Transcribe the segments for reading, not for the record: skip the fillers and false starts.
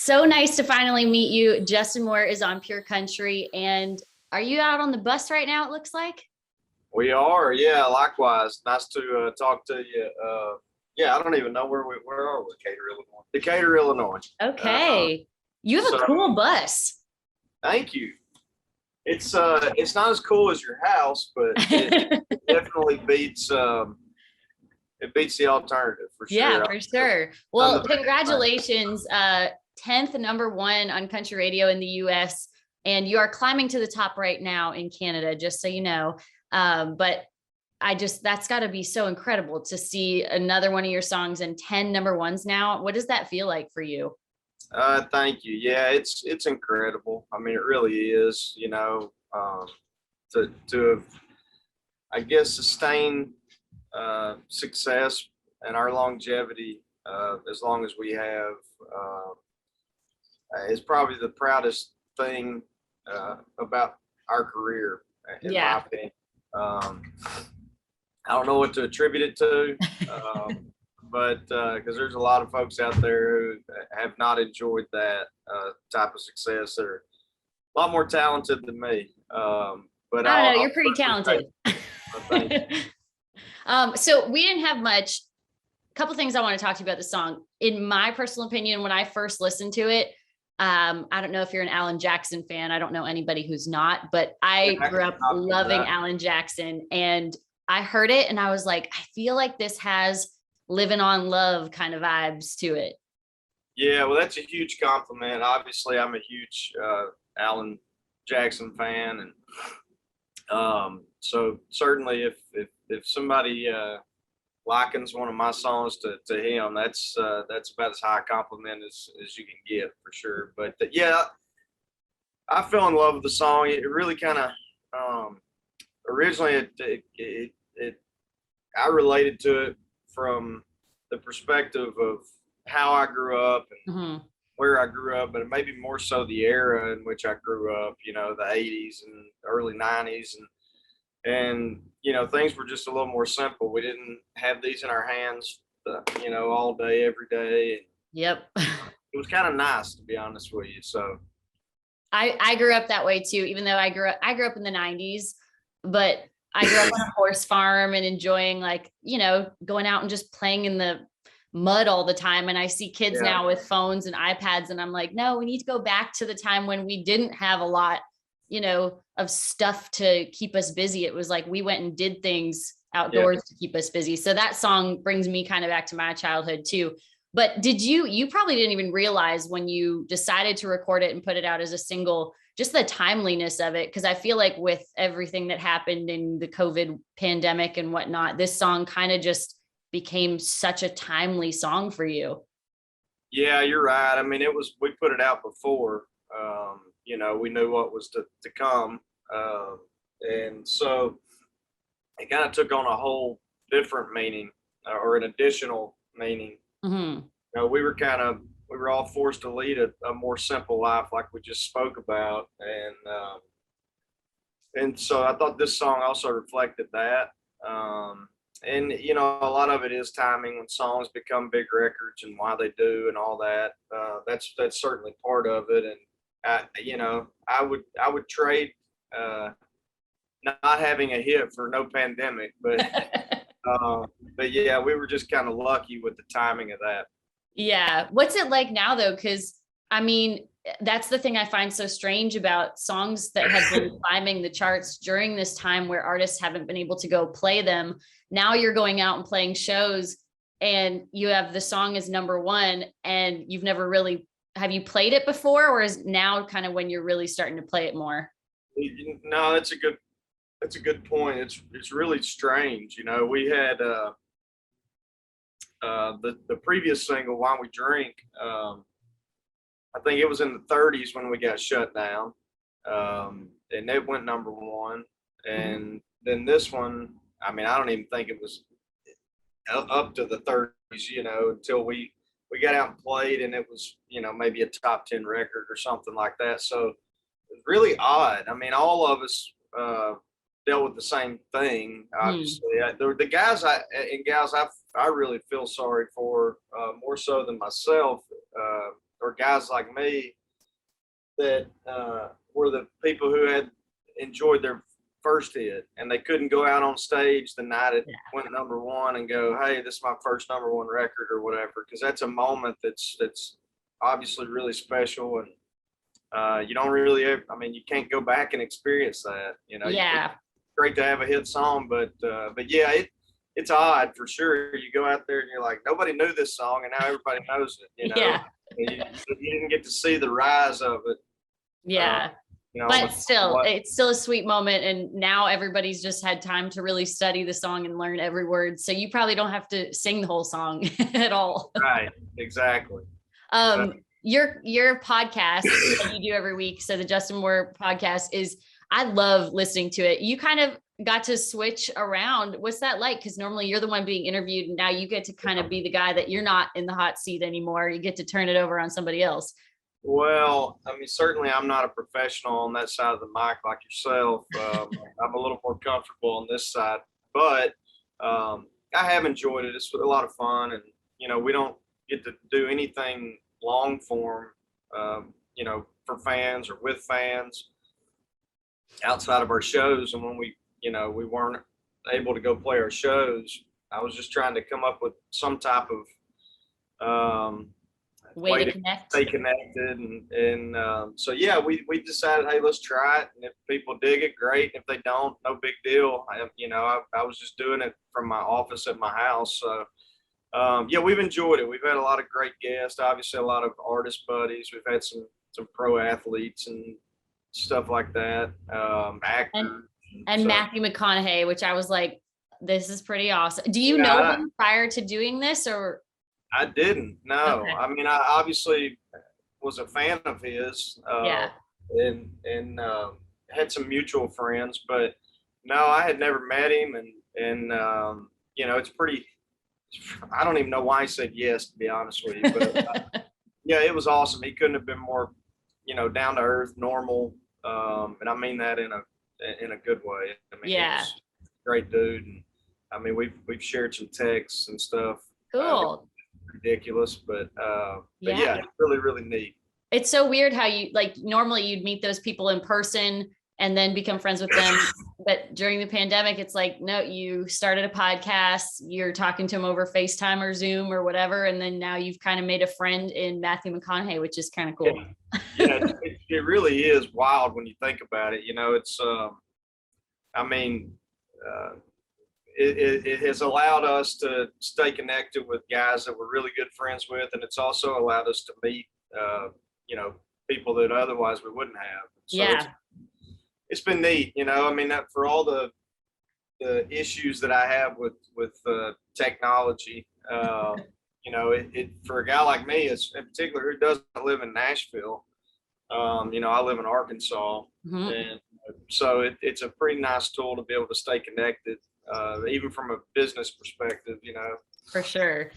So nice to finally meet you. Justin Moore is on Pure Country. And are you out on the bus right now, it looks like? We are, yeah. Likewise, nice to talk to you. Yeah, I don't even know where are we? Decatur, Illinois. Decatur, Illinois. Okay. You have a So cool bus. thank you. It's not as cool as your house, but it definitely beats it beats the alternative for Yeah, sure. for sure. Well, congratulations. 10th number one on country radio in the US. And you are climbing to the top right now in Canada, just so you know. But that's got to be so incredible to see another one of your songs and 10 number ones now. What does that feel like for you? Thank you. Yeah, it's incredible. I mean, it really is. To have, I guess, sustain success and our longevity as long as we have is probably the proudest thing about our career, in my opinion. I don't know what to attribute it to, but because there's a lot of folks out there who have not enjoyed that type of success. They're a lot more talented than me. But I don't know, you're pretty talented. Thank you. So we didn't have much. A couple things I want to talk to you about the song. In my personal opinion, when I first listened to it, I don't know if you're an Alan Jackson fan. I don't know anybody who's not, but I grew up loving Alan Jackson, and I heard it and I was like, I feel like this has Living on Love kind of vibes to it. Yeah, well, that's a huge compliment. Obviously, I'm a huge Alan Jackson fan, and so certainly if somebody likens one of my songs to him, that's about as high a compliment as you can get, for sure. But yeah, I fell in love with the song. It really kind of originally I related to it from the perspective of how I grew up and where I grew up, but maybe more so the era in which I grew up, the 80s and early 90s. And things were just a little more simple. We didn't have these in our hands, all day, every day. Yep. It was kind of nice, to be honest with you. So I grew up that way too, even though I grew up in the 90s, but I grew up on a horse farm and enjoying going out and just playing in the mud all the time. And I see kids now with phones and iPads, and I'm like, no, we need to go back to the time when we didn't have a lot, of stuff to keep us busy. It was like we went and did things outdoors to keep us busy. So that song brings me kind of back to my childhood too. But you probably didn't even realize when you decided to record it and put it out as a single, just the timeliness of it. Cause I feel like with everything that happened in the COVID pandemic and whatnot, this song kind of just became such a timely song for you. Yeah, you're right. I mean, we put it out before, we knew what was to come. And so it kind of took on a whole different meaning, or an additional meaning. Mm-hmm. We were all forced to lead a more simple life, like we just spoke about. And so I thought this song also reflected that. And a lot of it is timing when songs become big records and why they do and all that. That's certainly part of it. And I would trade not having a hit for no pandemic, but yeah, we were just kind of lucky with the timing of that. Yeah. What's it like now though? Cause I mean, that's the thing I find so strange about songs that have been climbing the charts during this time where artists haven't been able to go play them. Now you're going out and playing shows and you have the song as number one, and you've never really, have you played it before, or is now kind of when you're really starting to play it more? No, that's a good point. It's really strange. We had the previous single, Why We Drink, I think it was in the 30s when we got shut down, and it went number one. And then this one, I mean, I don't even think it was up to the 30s, until we got out and played, and it was, maybe a top 10 record or something like that. So it was really odd. I mean, all of us dealt with the same thing, obviously. The guys and gals I really feel sorry for, more so than myself, are guys like me that were the people who had enjoyed their first hit, and they couldn't go out on stage the night it went #1 and go, hey, this is my first #1 record or whatever, because that's a moment that's obviously really special, and you don't really you can't go back and experience that, Yeah. It's great to have a hit song, but yeah, it's odd for sure. You go out there and you're like, nobody knew this song, and now everybody knows it. Yeah. You didn't get to see the rise of it. Yeah. But still, it's still a sweet moment. And now everybody's just had time to really study the song and learn every word. So you probably don't have to sing the whole song at all. Right. Exactly. Your podcast that you do every week, so the Justin Moore podcast, I love listening to it. You kind of got to switch around. What's that like? Because normally you're the one being interviewed, and now you get to kind of be the guy that you're not in the hot seat anymore. You get to turn it over on somebody else. Well, certainly I'm not a professional on that side of the mic like yourself. I'm a little more comfortable on this side, but I have enjoyed it. It's a lot of fun, and we don't get to do anything long form, for fans or with fans outside of our shows. And when we weren't able to go play our shows, I was just trying to come up with some type of way to connect, stay connected, and so yeah, we decided, hey, let's try it, and if people dig it, great. If they don't, no big deal. I was just doing it from my office at my house, so yeah, we've enjoyed it. We've had a lot of great guests, obviously a lot of artist buddies. We've had some pro athletes and stuff like that, actors. And Matthew McConaughey, which I was like, this is pretty awesome. Do you know him prior to doing this, or? I didn't. No. Okay. I obviously was a fan of his, and had some mutual friends, but no, I had never met him, and it's pretty. I don't even know why he said yes, to be honest with you, but yeah, it was awesome. He couldn't have been more, down to earth, normal, and I mean that in a good way. Yeah, he's a great dude, and we've shared some texts and stuff. Cool. Ridiculous, but yeah, it's really, really neat. It's so weird how you, like, normally you'd meet those people in person and then become friends with them, but during the pandemic, it's like, no, you started a podcast, you're talking to them over FaceTime or Zoom or whatever, and then now you've kind of made a friend in Matthew McConaughey, which is kind of cool. Yeah, it really is wild when you think about it. It's it has allowed us to stay connected with guys that we're really good friends with, and it's also allowed us to meet, people that otherwise we wouldn't have. So it's been neat, that for all the issues that I have with technology, it for a guy like me, is in particular, who doesn't live in Nashville. I live in Arkansas, and so it's a pretty nice tool to be able to stay connected. Even from a business perspective, For sure.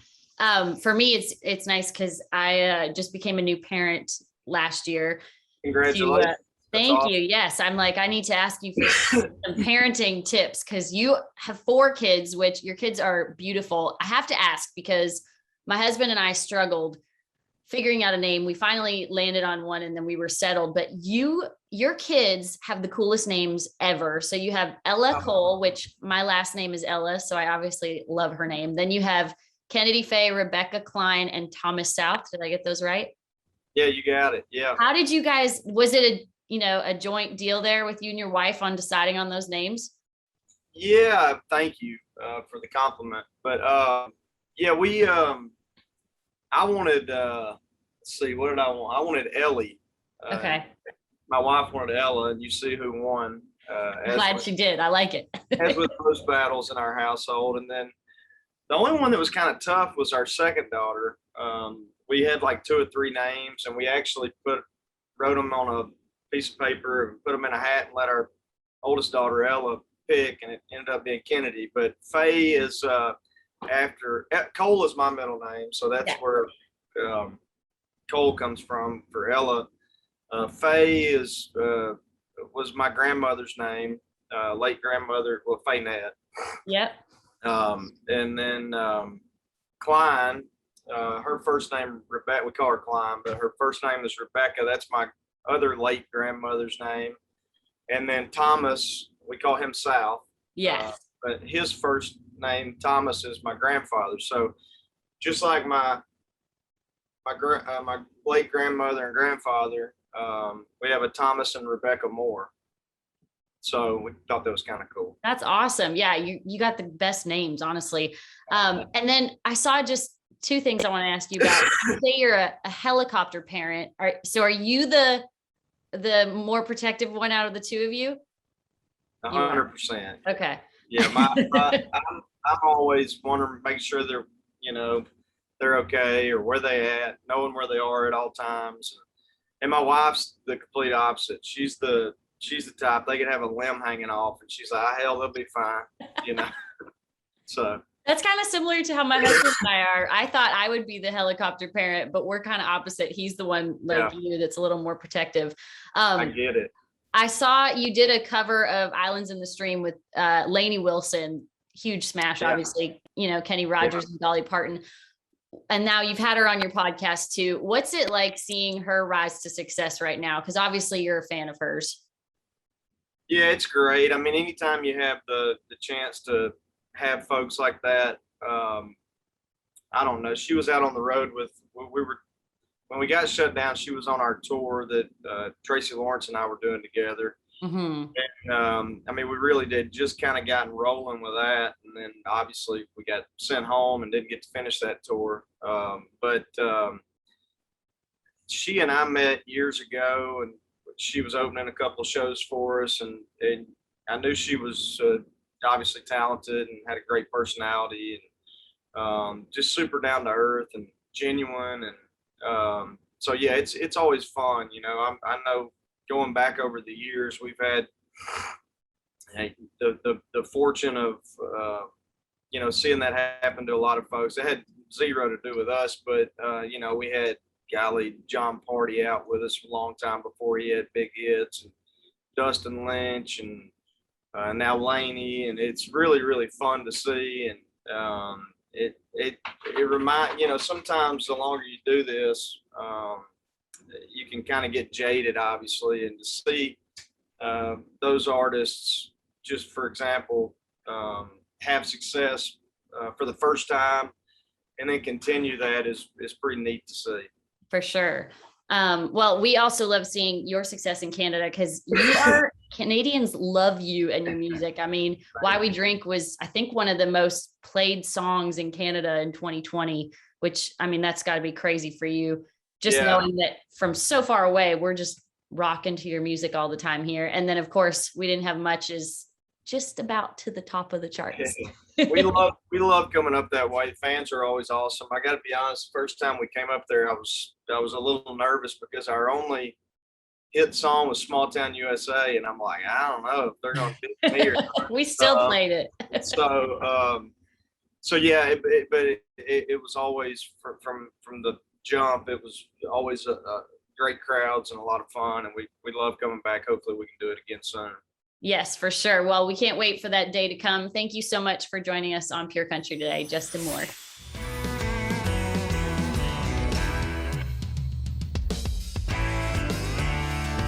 For me, it's nice because I just became a new parent last year. Congratulations. Thank you. Yes. I'm like, I need to ask you for some parenting tips, because you have 4 kids, which your kids are beautiful. I have to ask because my husband and I struggled figuring out a name. We finally landed on one, and then we were settled. But your kids have the coolest names ever. So you have Ella Cole, which my last name is Ella, so I obviously love her name. Then you have Kennedy Faye, Rebecca Klein, and Thomas South. Did I get those right? Yeah, you got it. Yeah. How did you guys? Was it a joint deal there with you and your wife on deciding on those names? Yeah, thank you for the compliment. But yeah, we I wanted, let's see, what did I want? I wanted Ellie. Okay. My wife wanted Ella, and you see who won. I'm glad she did. I like it. As with most battles in our household. And then the only one that was kind of tough was our second daughter. We had like 2 or 3 names, and we actually wrote them on a piece of paper and put them in a hat and let our oldest daughter Ella pick, and it ended up being Kennedy. But Faye is after Cole is my middle name, so that's where Cole comes from for Ella. Faye was my grandmother's name, late grandmother, Faye Nat. Yep. And then Klein her first name Rebecca. We call her Klein, but her first name is Rebecca. That's my other late grandmother's name. And then Thomas, we call him South. Yes. But his first name Thomas is my grandfather. So just like my late grandmother and grandfather, we have a Thomas and Rebecca Moore. So we thought that was kind of cool. That's awesome. Yeah, you got the best names, honestly. And then I saw just two things I want to ask you about. You say you're a helicopter parent. So are you the more protective one out of the two of you? 100%. Okay. Yeah, I'm always want to make sure they're okay or where they at, knowing where they are at all times. And my wife's the complete opposite. She's the type, they could have a limb hanging off and she's like, hell, they'll be fine, So that's kind of similar to how my husband and I are. I thought I would be the helicopter parent, but we're kind of opposite. He's the one like you that's a little more protective. I get it. I saw you did a cover of Islands in the Stream with Lainey Wilson, huge smash, obviously, Kenny Rogers and Dolly Parton. And now you've had her on your podcast too. What's it like seeing her rise to success right now? Because obviously you're a fan of hers. Yeah, it's great. I mean, anytime you have the chance to have folks like that, I don't know. She was out on the road when we got shut down, she was on our tour that Tracy Lawrence and I were doing together. Mm-hmm. And I mean, we really did just kind of gotten rolling with that. And then obviously we got sent home and didn't get to finish that tour. But she and I met years ago, and she was opening a couple of shows for us. And I knew she was obviously talented and had a great personality and just super down to earth and genuine. And so, yeah, it's always fun. I know going back over the years, we've had the fortune of, seeing that happen to a lot of folks. It had zero to do with us, but, we had John Party out with us a long time before he had big hits, and Dustin Lynch, and now Lainey, and it's really, really fun to see. And it reminds, sometimes the longer you do this, you can kind of get jaded, obviously, and to see those artists, just for example, have success for the first time and then continue that is pretty neat to see. For sure. Well, we also love seeing your success in Canada because Canadians love you and your music. I mean, Why We Drink was, I think, one of the most played songs in Canada in 2020, which, I mean, that's got to be crazy for you. Just knowing that from so far away, we're just rocking to your music all the time here. And then, of course, We Didn't Have Much is just about to the top of the charts. we love coming up that way. Fans are always awesome. I got to be honest, the first time we came up there, I was a little nervous because our only hit song was Small Town USA, and I'm like, I don't know if they're going to beat me or not. We still played it. So yeah, but it was always from the jump. It was always a great crowds and a lot of fun, and we love coming back. Hopefully we can do it again soon. Yes, for sure. Well, we can't wait for that day to come. Thank you so much for joining us on Pure Country today, Justin Moore.